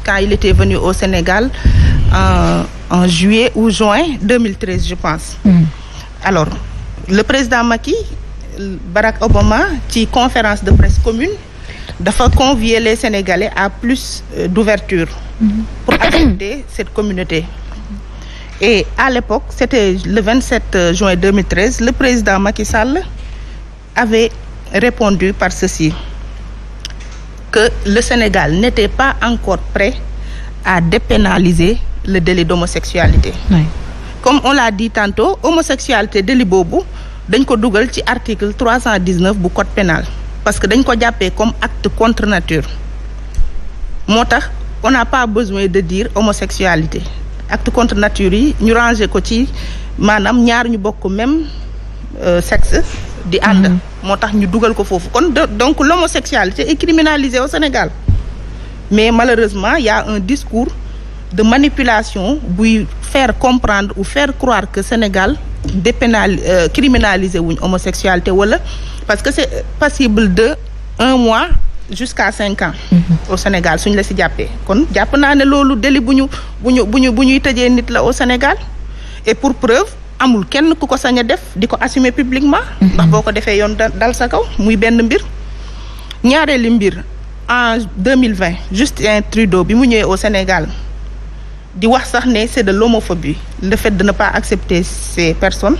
quand il était venu au Sénégal en juillet ou juin 2013, je pense. Alors, le président Macky, Barack Obama, ci conférence de presse commune, dafa convier les Sénégalais à plus d'ouverture pour accepter cette communauté. Et à l'époque, c'était le 27 juin 2013, le président Macky Sall avait répondu par ceci, que le Sénégal n'était pas encore prêt à dépénaliser le délit d'homosexualité. Oui. Comme on l'a dit tantôt, homosexualité délit boobu dañ ko dugal ci article 319 bu code pénal parce que dañ ko jàppee comme acte contre nature. Moo tax on n'a pas besoin de dire homosexualité. Acte contre nature yi ñu ranger ko ci maanaam ñaar ñu bokk même sexe di ànd. Moo tax ñu dugal ko foofu kon donc l'homosexualité est criminalisée au Sénégal. Mais malheureusement il y a un discours de manipulation buy faire comprendre ou faire croire que Sénégal criminaliser wuñ homosexualité wala parce que c'est passible de 1 mois jusqu'à 5 ans au Sénégal suñ la ci jàppee kon jàpp naa ne loolu délit bu ñuy tëjee nit la au Sénégal et pour preuve amul kenn ku ko sañ a def di ko assumer publiquement ndax boo ko defee yoon dal sa kaw muy benn mbir ñaareeli mbir en 2020 Justin Trudeau bi mu ñëwee au Sénégal di wax sax ne c'est de l'homophobie le fait de ne pas accepter ces personnes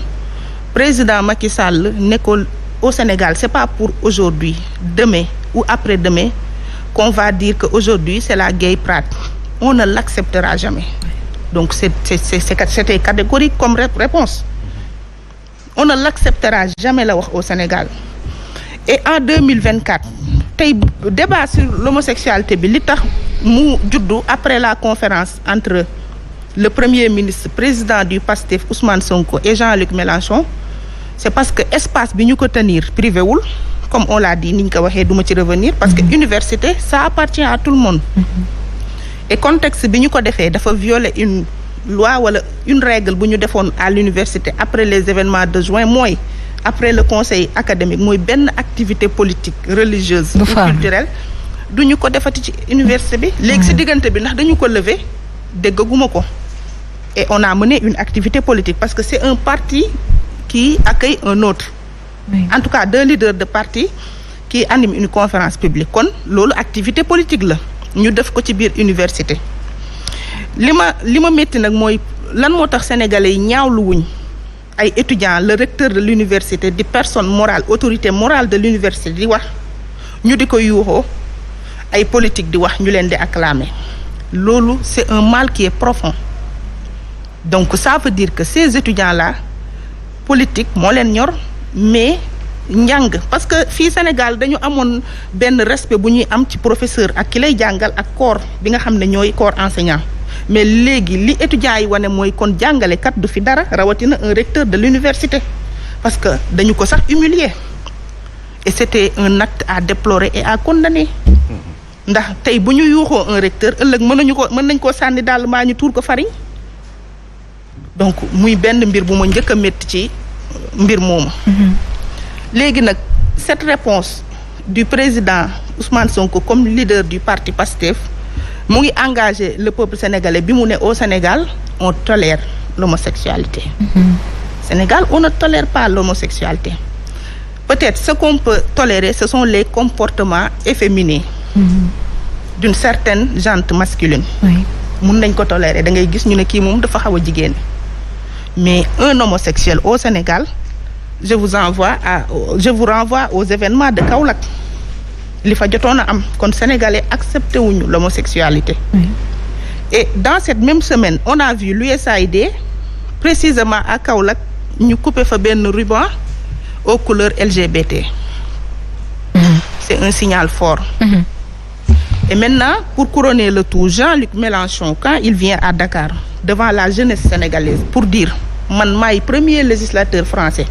président Macky Sall ne ko au Sénégal c'est pas pour aujourd'hui demain ou après-demain qu'on va dire que aujourd'hui c'est la gay pride on ne l'acceptera jamais donc c'était catégorique comme réponse on ne l'acceptera jamais la wax au Sénégal et en 2024 tey débat sur l'homosexualité bi li tax mu juddu après la conférence entre le premier ministre président du PASTEF Ousmane Sonko et Jean-Luc Mélenchon c'est parce que espace bi ñu ko tenir privé wul comme on l'a dit ni ñu ko waxee duma ci revenir parce que université ça appartient à tout le monde et contexte bi ñu ko defee dafa violer une loi wala une règle bu ñu defoon à l'université après les événements de juin mooy après le conseil académique mooy benn activité politique religieuse ou culturelle du ñu ko defati ci université bi léegi ci diggante bi ndax dañu ko lever déggaguma ko et on a mené une activité politique parce que c'est un parti qui accueille un autre en tout cas 2 leaders de parti qui animent une conférence publique kon loolu activité politique la ñu def ko ci biir université li ma métti nag mooy lan moo tax sénégalais yi ñaawlu wuñ ay étudiants le recteur de l'université di personne morale autorité morale de l'université di wax ñu di ko yuuxoo ay politique di wax ñu leen di acclamer loolu c'est un mal qui est profond donc ça veut dire que ces étudiants là politique moo leen ñor mais njàng parce que fii Sénégal dañu amoon benn respect bu ñuy am ci professeur ak ki lay jàngal ak corps bi nga xam ne ñooy corps enseignant mais léegi li étudiants yi wane mooy kon jàngalekat du fi dara rawatina un recteur de l'université parce que dañu ko sax humilier et c'était un acte à déplorer et à condamner ndax tey bu ñu yuuxoo un recteur ëllëg mën nañ koo sànni daal maa ñu tuur ko fariñ donc muy benn mbir bu ma njëkk a métti ci mbir moomu léegi nag cette réponse du président Ousmane Sonko comme leader du parti PASTEF mu ngi engagé le peuple sénégalais bi mu ne au Sénégal on tolère l'homosexualité Sénégal on ne tolère pas l'homosexualité peut-être ce qu'on peut tolérer ce sont les comportements efféminés d'une certaine gente masculine mun nañ ko tolérer da ngay gis ñu ne kii moom dafa xaw a jigéen mais un homosexuel au Sénégal je vous renvoie aux événements de Kaolack li fa jotoon a am kon sénégalais accepté wuñu l'homosexualité et dans cette même semaine on a vu l'USAID précisément à Kaolack ñu coupé fa benn ruban aux couleurs LGBT c'est un signal fort et maintenant pour couronner le tout Jean-Luc Mélenchon quand il vient à Dakar devant la jeunesse sénégalaise pour dire man maay premier législateur français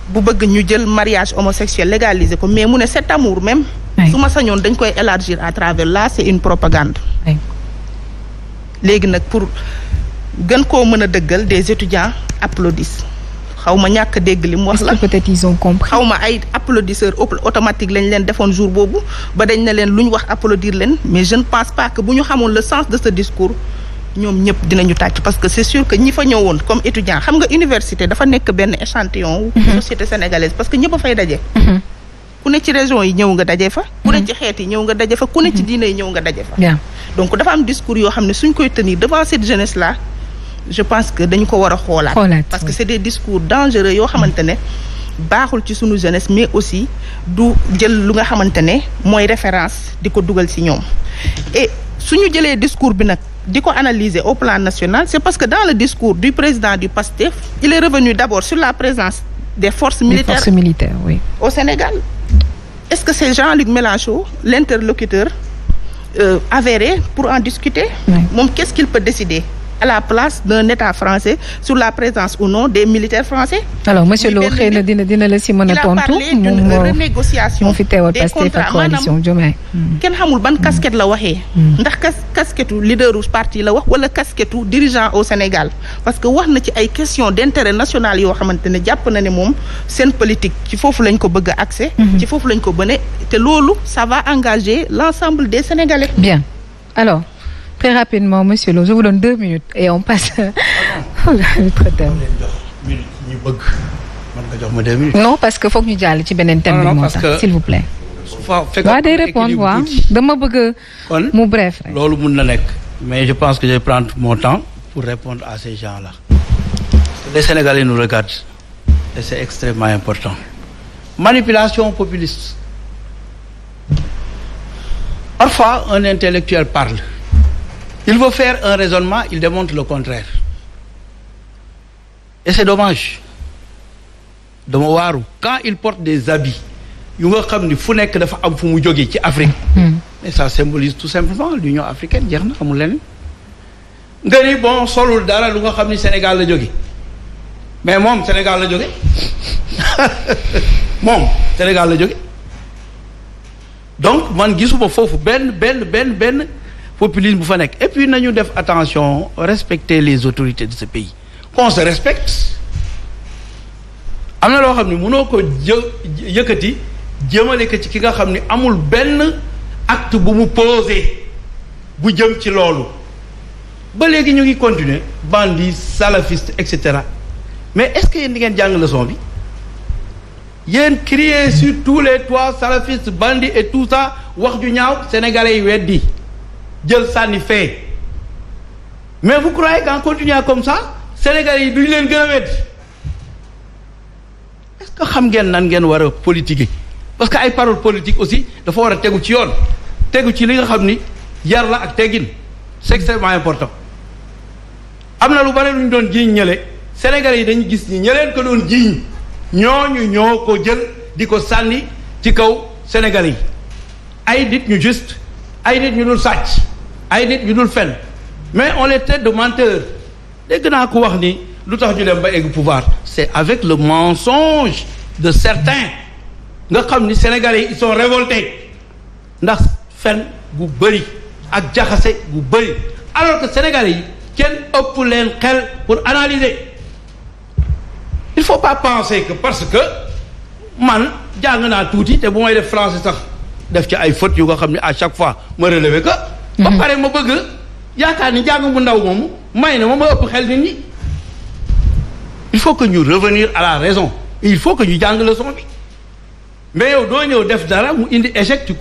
bu bëgg ñu jël mariage homosexuel légalisé ko mais mu ne cet amour même su ma sañoon dañ koy élargir à travers là c'est une propagande léegi nag pour gën koo mën a dëggal des étudiants applaudissent xaw ma ñàkk dégg li mu wax la. est-ce que peut-être ils ont compris. xaw ma ay applaudisseurs automatique lañ leen defoon jour boobu ba dañ ne leen lu ñu wax applaudir leen mais je ne pense pas que bu ñu xamoon le sens de ce discours ñoom ñëpp dinañu tàcc parce que c'est sûr que ñi fa ñëwoon comme étudiant xam nga université dafa nekk benn échantillon société sénégalaise parce que ñëpp a fay daje. ku ne ci région yi ñëw nga daje fa. ku ne ci xeet yi ñëw nga daje fa ku ne ci diine yi ñëw nga daje fa. donc dafa am discours yoo xam ne suñ koy tenir devant cette jeunesse là je pense que dañu ko war a xoolaat. parce que c'est des discours dangereux yoo xamante ne baaxul ci suñu jeunesse mais aussi du jël lu nga xamante ne mooy référence di ko dugal ci ñoom et suñu jëlee discours bi nag di ko analyser au plan national c'est parce que dans le discours du président du PASTEF il est revenu d'abord sur la présence des forces militaires oui. au Sénégal. Est-ce que c'est Jean-Luc Mélenchon l'interlocuteur avéré pour en discuter? Moom qu'est-ce qu'il peut décider à la place d'un État français sur la présence ou non des militaires français? Alors monsieur Lo xëy na dina la si mën a tontu. Il a parlé d'une renégociation moo fi teewal Pastef ak coalition Diomaye. kenn xamul ban casquette la waxee. ndax casquette leaderu parti la wax wala casquette dirigeant au Sénégal parce que wax na ci ay questions d'intérêt national yoo xamante ne jàpp na ne moom seen politique ci foofu lañ ko bëgg a accès. ci foofu lañ ko bëne te loolu ça va engager l'ensemble des Sénégalais. Bien alors. Très rapidement, monsieur Lo, je vous donne 2 minutes et on passe à l'autre thème. Non, parce que faut que ñu jàll ci beneen thème bi moo tax s'il vous plaît. waaw day répondre waaw dama bëgg mu bref. loolu mun na nekk mais je pense que je vais prendre mon temps pour répondre à ces gens-là. Les Sénégalais nous regardent et c'est extrêmement important. Manipulation populiste. Parfois, un intellectuel parle. Il veut faire un raisonnement, il démontre le contraire. Et c'est dommage. dama waaru quand il porte des habits yu nga xam ni fu nekk dafa am fu mu jógee ci Afrique. mais ça symbolise tout simplement l'Union africaine jeex na amul leneen. nga ni bon solul dara lu nga xam ni Sénégal la jóge mais moom Sénégal la jóge moom Sénégal la jóge donc man gisuma foofu benn populisme bu fa nekk et puis nañu def attention respecter les autorités de ce pays qu'on se respecte am na loo xam ne mënoo ko yëkkati jëmale ko ci ki nga xam ne amul benn acte bu mu posé bu jëm ci loolu ba léegi ñu ngi continuer bandits salafistes et cetera mais est-ce que yéen di ngeen jàng leçon bi yéen crier sur tous les toits salafistes bandits et tout ça wax ju ñaaw sénégalais yi weddi jël sànni fee mais vous croyez qu'en continuant comme ça sénégalais yi duñu leen gën a weddi est-ce que xam ngeen nan ngeen war a politiquer parce que ay paroles politiques aussi dafa war a tegu ci yoon tegu ci li nga xam ni yar la ak teggin c'est extrêmement important am na lu bare lu ñu doon jiiñ ñële sénégalais yi dañu gis ni ñëleen ko doon jiiñ ñooñu ñoo ko jël di ko sànni ci kaw sénégalais yi ay nit ñu juste ay nit ñu dul sàcc ay nit ñu dul fen mais on les traite de menteurs dégg naa ko wax ni lu tax ñu dem ba egg pouvoir c'est avec le mensonge de certains nga xam ni sénégalais yi ils sont révoltés ndax fen gu bëri ak jaxase gu bëri alors que sénégalais yi kenn ëpp leen xel pour analyser il faut pas penser que parce que man jàng naa tuuti te bu may def français sax def ci ay fautes yu nga xam ne à chaque fois ma relever que ba pare ma bëgg yaakaar ni jàng mu ndaw moomu may na ma ëpp xel nit ñi il faut que ñu revenir à la raison il faut que ñu jàng leçon bi mais yow doo ñëw def dara mu indi échec tu